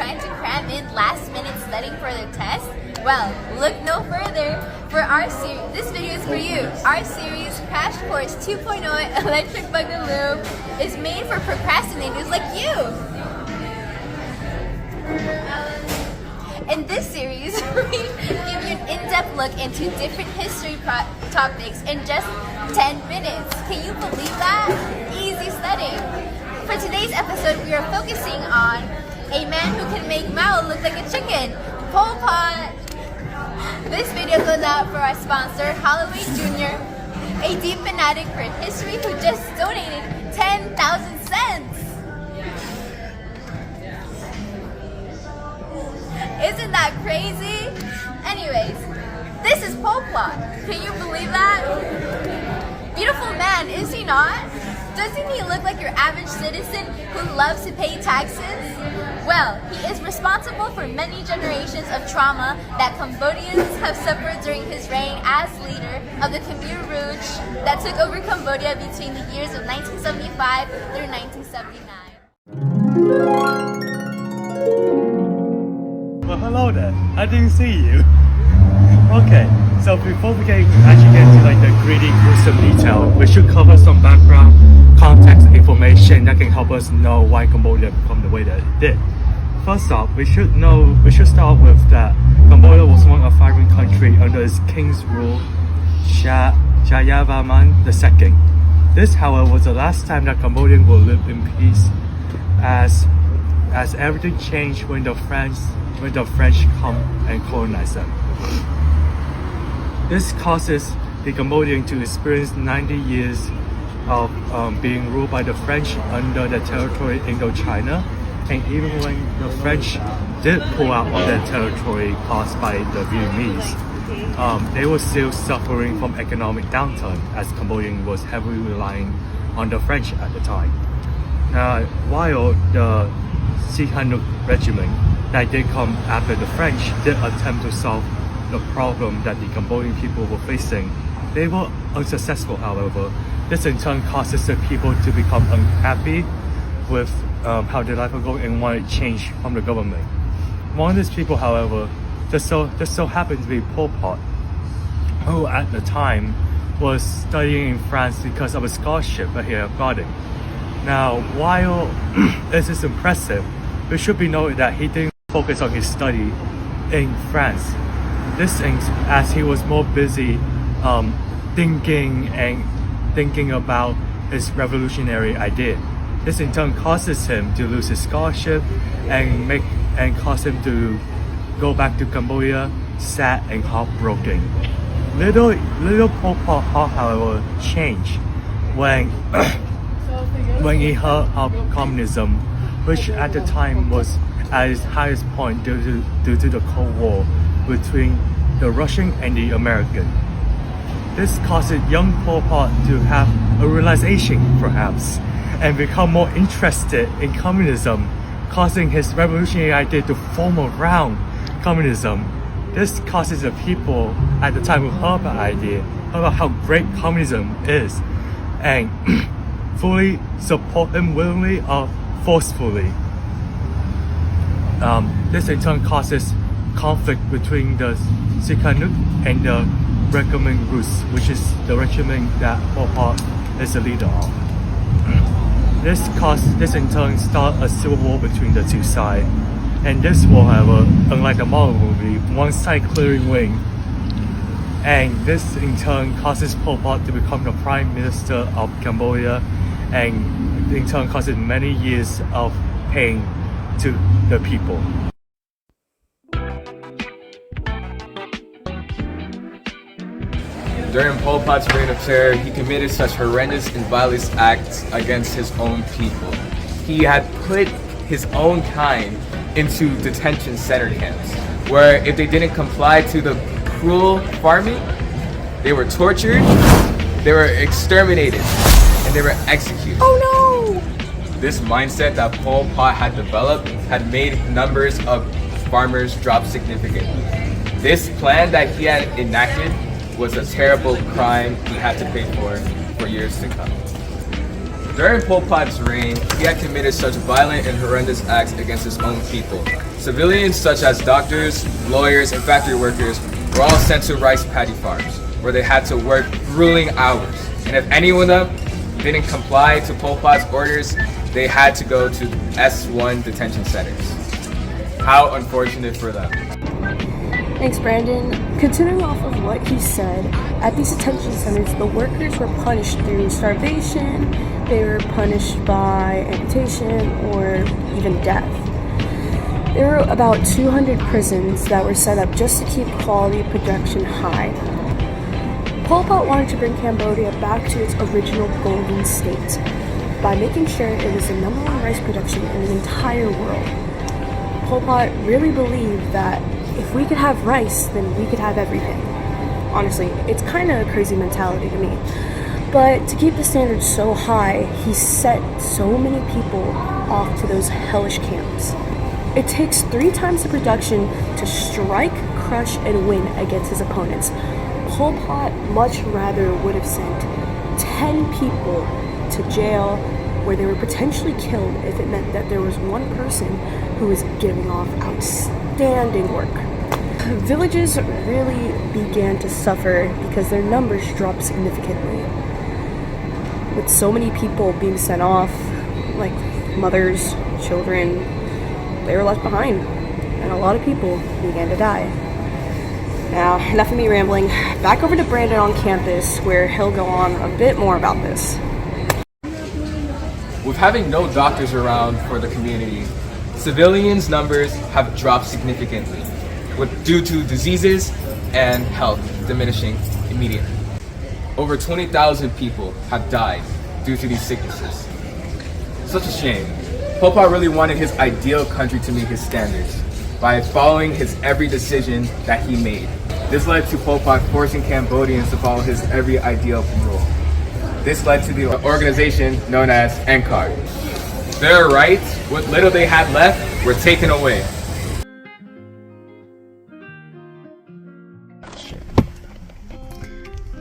trying to cram in last-minute studying for their test? Well, look no further. For our series, this video is for you. Our series, Crash Course 2.0 Eletrick Boogaloo, is made for procrastinators like you. In this series, we give you an in-depth look into different history topics in just 10 minutes. Can you believe that? Easy studying. For today's episode, we are focusing on a man who can make Mao look like a chicken, Pol Pot. This video goes out for our sponsor, Holloway Jr., a deep fanatic for history who just donated 10,000 cents. Isn't that crazy? Anyways, this is Pol Pot. Can you believe that? Beautiful man, is he not? Doesn't he look like your average citizen who loves to pay taxes? Well, he is responsible for many generations of trauma that Cambodians have suffered during his reign as leader of the Khmer Rouge that took over Cambodia between the years of 1975 through 1979. Well, hello there. I didn't see you. Okay, so before we actually get into the gritty, gruesome detail, we should cover some background, context information that can help us know why Cambodia became the way that it did. First off, we should start with that Cambodia was one of 5 countries under its king's rule, Jayavarman II. This, however, was the last time that Cambodians will live in peace, as everything changed when the French come and colonize them. This causes the Cambodian to experience 90 years of being ruled by the French under the territory Indochina, and even when the French did pull out of their territory caused by the Vietnamese, they were still suffering from economic downturn as Cambodia was heavily relying on the French at the time. While the Sihanouk regiment that did come after the French did attempt to solve the problem that the Cambodian people were facing, they were unsuccessful. However, this in turn causes the people to become unhappy with how their life was going and wanted change from the government. One of these people, however, just so happened to be Pol Pot, who at the time was studying in France because of a scholarship that he had gotten. Now, while this is impressive, it should be noted that he didn't focus on his study in France. This thing, as he was more busy thinking about his revolutionary idea. This in turn causes him to lose his scholarship and cause him to go back to Cambodia sad and heartbroken. Little Pol Pot, however, changed when he heard of communism, which at the time was at its highest point due to the Cold War between the Russian and the American. This caused young Pol Pot to have a realization, perhaps, and become more interested in communism, causing his revolutionary idea to form around communism. This causes the people at the time who heard the idea about how great communism is, and fully support him willingly or forcefully. This in turn causes conflict between the Sihanouk and the Regiment Rouge, which is the regiment that Pol Pot is the leader of. This in turn started a civil war between the two sides. And this war, however, unlike the Marvel movie, one side clearly wins. And this in turn causes Pol Pot to become the Prime Minister of Cambodia, and in turn causes many years of pain to the people. During Pol Pot's reign of terror, he committed such horrendous and violent acts against his own people. He had put his own kind into detention center camps, where if they didn't comply to the cruel farming, they were tortured, they were exterminated, and they were executed. Oh no! This mindset that Pol Pot had developed had made numbers of farmers drop significantly. This plan that he had enacted was a terrible crime he had to pay for years to come. During Pol Pot's reign, he had committed such violent and horrendous acts against his own people. Civilians such as doctors, lawyers, and factory workers were all sent to rice paddy farms, where they had to work grueling hours. And if any of them didn't comply to Pol Pot's orders, they had to go to S1 detention centers. How unfortunate for them. Thanks, Brandon. Continuing off of what he said, at these detention centers, the workers were punished through starvation, they were punished by amputation, or even death. There were about 200 prisons that were set up just to keep quality production high. Pol Pot wanted to bring Cambodia back to its original golden state by making sure it was the #1 rice production in the entire world. Pol Pot really believed that if we could have rice, then we could have everything. Honestly, it's kind of a crazy mentality to me. But to keep the standards so high, he set so many people off to those hellish camps. It takes 3 times the production to strike, crush, and win against his opponents. Pol Pot much rather would have sent 10 people to jail where they were potentially killed if it meant that there was one person who was giving off outstanding work. Villages really began to suffer because their numbers dropped significantly. With so many people being sent off, like mothers, children, they were left behind, and a lot of people began to die. Now, enough of me rambling. Back over to Brandon on campus, where he'll go on a bit more about this. With having no doctors around for the community, civilians' numbers have dropped significantly, due to diseases and health diminishing immediately. Over 20,000 people have died due to these sicknesses. Such a shame. Pol Pot really wanted his ideal country to meet his standards by following his every decision that he made. This led to Pol Pot forcing Cambodians to follow his every ideal rule. This led to the organization known as NCAR. Their rights, what little they had left, were taken away.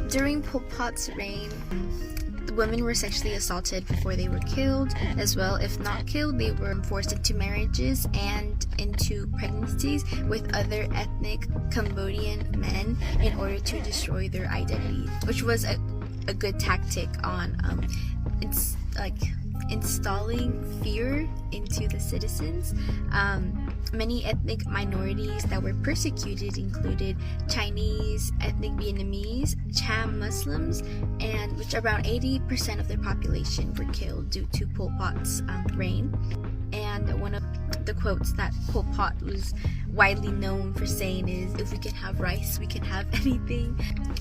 During Pol Pot's reign, the women were sexually assaulted before they were killed. As well, if not killed, they were forced into marriages and into pregnancies with other ethnic Cambodian men in order to destroy their identity, which was a good tactic on installing fear into the citizens. Many ethnic minorities that were persecuted included Chinese, ethnic Vietnamese, Cham Muslims, and which around 80% of their population were killed due to Pol Pot's reign. And one of the quotes that Pol Pot was widely known for saying is, "If we can have rice, we can have anything."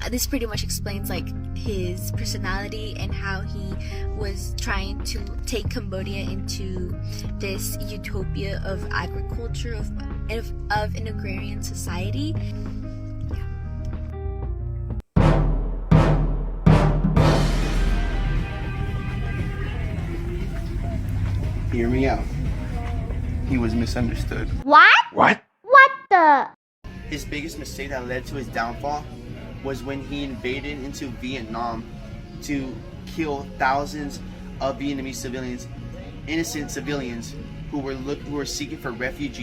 This pretty much explains like his personality and how he was trying to take Cambodia into this utopia of agriculture, of an agrarian society. Hear me out. He was misunderstood. What? What? What the? His biggest mistake that led to his downfall was when he invaded into Vietnam to kill thousands of Vietnamese civilians, innocent civilians who were seeking for refuge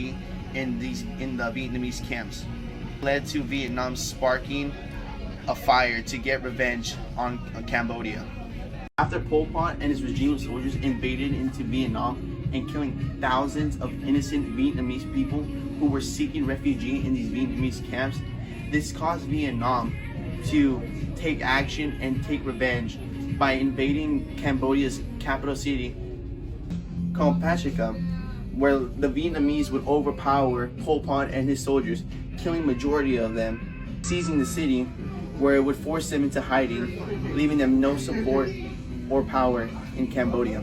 in the Vietnamese camps. Led to Vietnam sparking a fire to get revenge on Cambodia. After Pol Pot and his regime of soldiers invaded into Vietnam and killing thousands of innocent Vietnamese people who were seeking refuge in these Vietnamese camps, this caused Vietnam to take action and take revenge by invading Cambodia's capital city called Pachika, where the Vietnamese would overpower Pol Pot and his soldiers, killing majority of them, seizing the city, where it would force them into hiding, leaving them no support or power in Cambodia.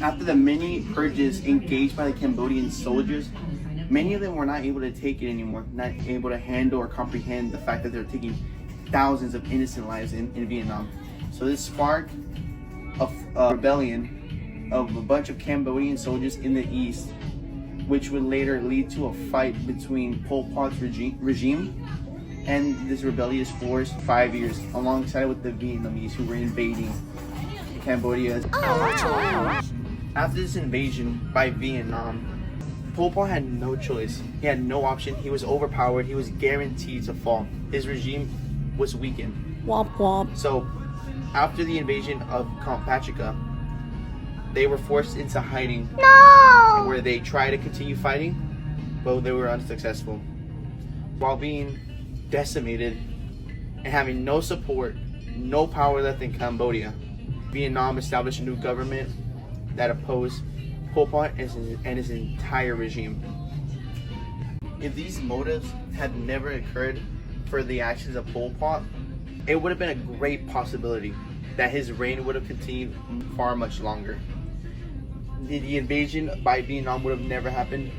After the many purges engaged by the Cambodian soldiers, many of them were not able to take it anymore, not able to handle or comprehend the fact that they're taking thousands of innocent lives in Vietnam. So this sparked a rebellion of a bunch of Cambodian soldiers in the east, which would later lead to a fight between Pol Pot's regime and this rebellious force 5 years, alongside with the Vietnamese who were invading Cambodia. After this invasion by Vietnam, Pol Pot had no choice. He had no option. He was overpowered. He was guaranteed to fall. His regime was weakened. Womp womp. So, after the invasion of Kampuchea, they were forced into hiding. No! Where they tried to continue fighting, but they were unsuccessful. While being decimated and having no support, no power left in Cambodia, Vietnam established a new government that opposed Pol Pot and his entire regime. If these motives had never occurred for the actions of Pol Pot, it would have been a great possibility that his reign would have continued far much longer. The invasion by Vietnam would have never happened.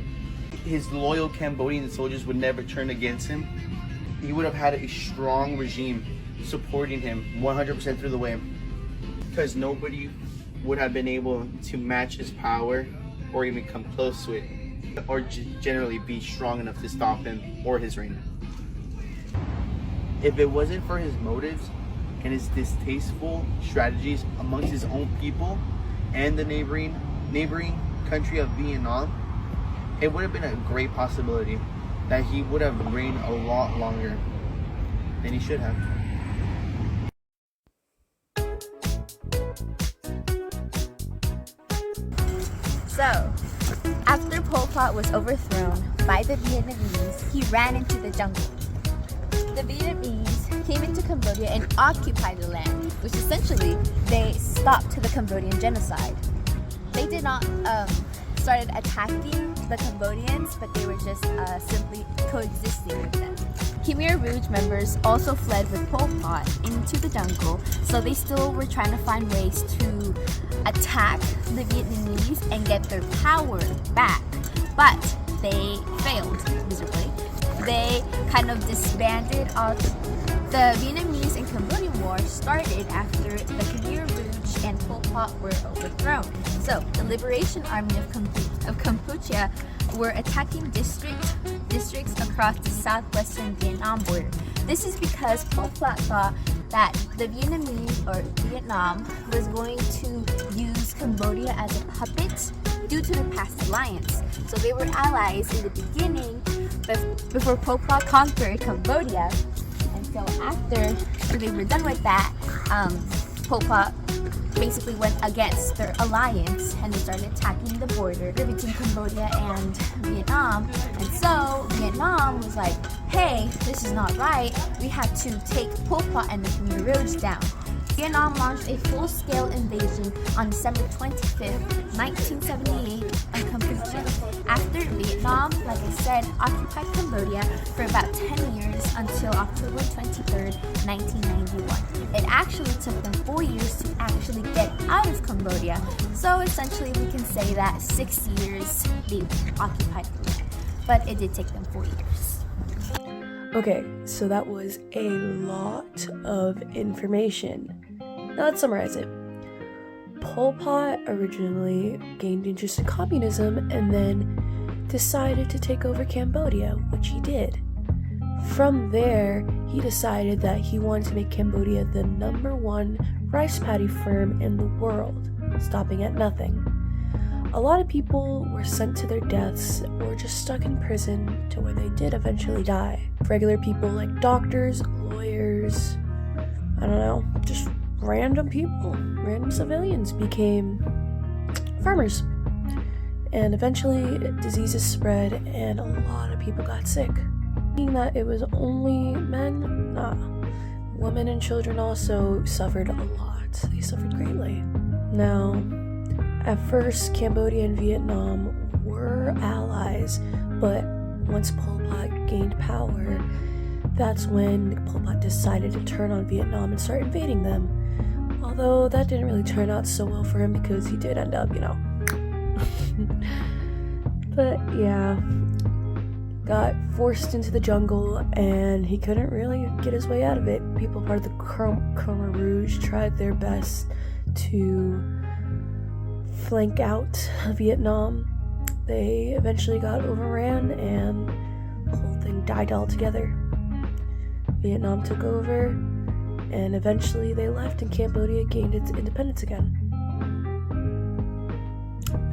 His loyal Cambodian soldiers would never turn against him. He would have had a strong regime supporting him 100% through the way, because nobody would have been able to match his power or even come close to it, or generally be strong enough to stop him or his reign. If it wasn't for his motives and his distasteful strategies amongst his own people and the neighboring country of Vietnam, it would have been a great possibility that he would have reigned a lot longer than he should have. So, after Pol Pot was overthrown by the Vietnamese, he ran into the jungle. The Vietnamese came into Cambodia and occupied the land, which essentially they stopped the Cambodian genocide. They did not started attacking the Cambodians, but they were just simply coexisting with them. Khmer Rouge members also fled with Pol Pot into the jungle, so they still were trying to find ways to attack the Vietnamese and get their power back, but they failed miserably. They kind of disbanded. The Vietnamese and Cambodian War started after the Khmer Rouge and Pol Pot were overthrown. So the Liberation Army of Kampuchea were attacking districts across the southwestern Vietnam border. This is because Pol Pot thought that the Vietnamese or Vietnam was going to use Cambodia as a puppet due to their past alliance. So they were allies in the beginning before Pol Pot conquered Cambodia. And so after they were done with that, Pol Pot basically went against their alliance and they started attacking the border between Cambodia and Vietnam. And so Vietnam was like, hey, this is not right. We have to take Pol Pot and the Khmer Rouge down. Vietnam launched a full-scale invasion on December 25th, 1978 on Kampuchea. After Vietnam, like I said, occupied Cambodia for about 10 years until October 23rd, 1991. It actually took them 4 years to actually get out of Cambodia. So essentially we can say that 6 years they occupied the land. But it did take them 4 years. Okay, so that was a lot of information. Now let's summarize it. Pol Pot originally gained interest in communism and then decided to take over Cambodia, which he did. From there, he decided that he wanted to make Cambodia the #1 rice paddy firm in the world, stopping at nothing. A lot of people were sent to their deaths or just stuck in prison to where they did eventually die. Regular people like doctors, lawyers, I don't know, just random people, random civilians became farmers. And eventually diseases spread and a lot of people got sick. Meaning that it was only men? Nah. Women and children also suffered a lot. They suffered greatly. Now, at first, Cambodia and Vietnam were allies, but once Pol Pot gained power, that's when Pol Pot decided to turn on Vietnam and start invading them. Although that didn't really turn out so well for him because he did end up, But yeah, got forced into the jungle and he couldn't really get his way out of it. People part of the Khmer Rouge tried their best to flank out Vietnam. They eventually got overran and the whole thing died altogether. Vietnam took over and eventually they left and Cambodia gained its independence again.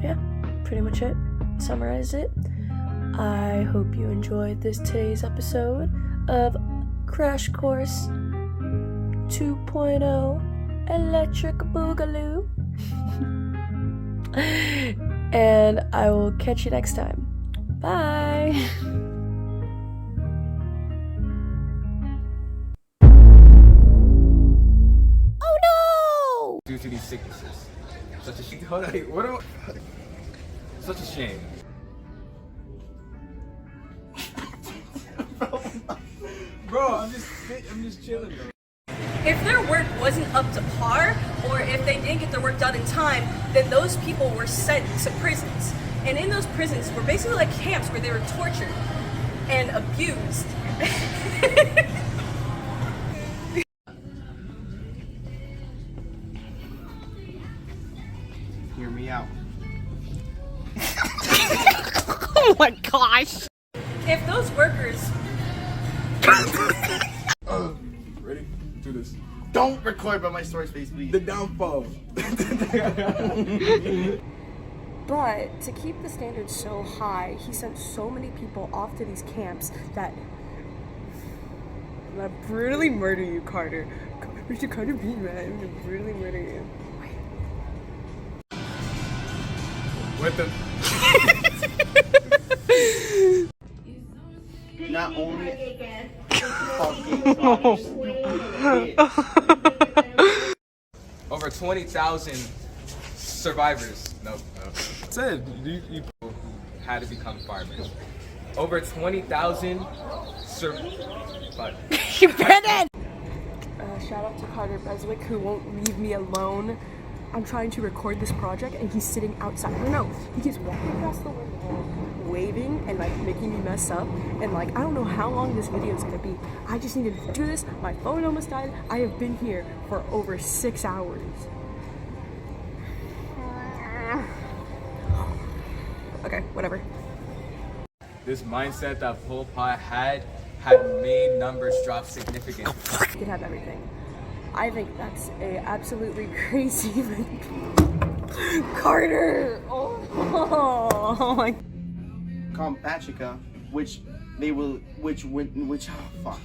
Yeah, pretty much it. Summarized it. I hope you enjoyed today's episode of Crash Course 2.0 Eletrick Boogaloo. And I will catch you next time. Bye! Oh no! Due to these sicknesses. Such a shame. Hold on, what am I? Such a shame. Bro, I'm just chilling, bro. If their work wasn't up to par, or if they didn't get their work done in time, then those people were sent to prisons. And in those prisons were basically like camps where they were tortured and abused. Hear me out. Oh my gosh! If those workers... Ready? Do this. Don't record by my story space, please. The downfall. But to keep the standards so high, he sent so many people off to these camps that I'm gonna brutally murder you, Carter. Mr. Carter B, man, I'm gonna brutally murder you. What the? Not only Over 20,000 survivors. No. Said you who had to become farmers. Over 20,000 Brandon! Shout out to Carter Beswick, who won't leave me alone. I'm trying to record this project and he's sitting outside. No, he keeps walking across the window, waving and like making me mess up. And like, I don't know how long this video is gonna be. I just need to do this. My phone almost died. I have been here for over 6 hours. Okay, whatever. This mindset that Pol Pot had made numbers drop significantly. You can have everything. I think that's a absolutely crazy Carter! Oh my. Compatrica, which oh fuck.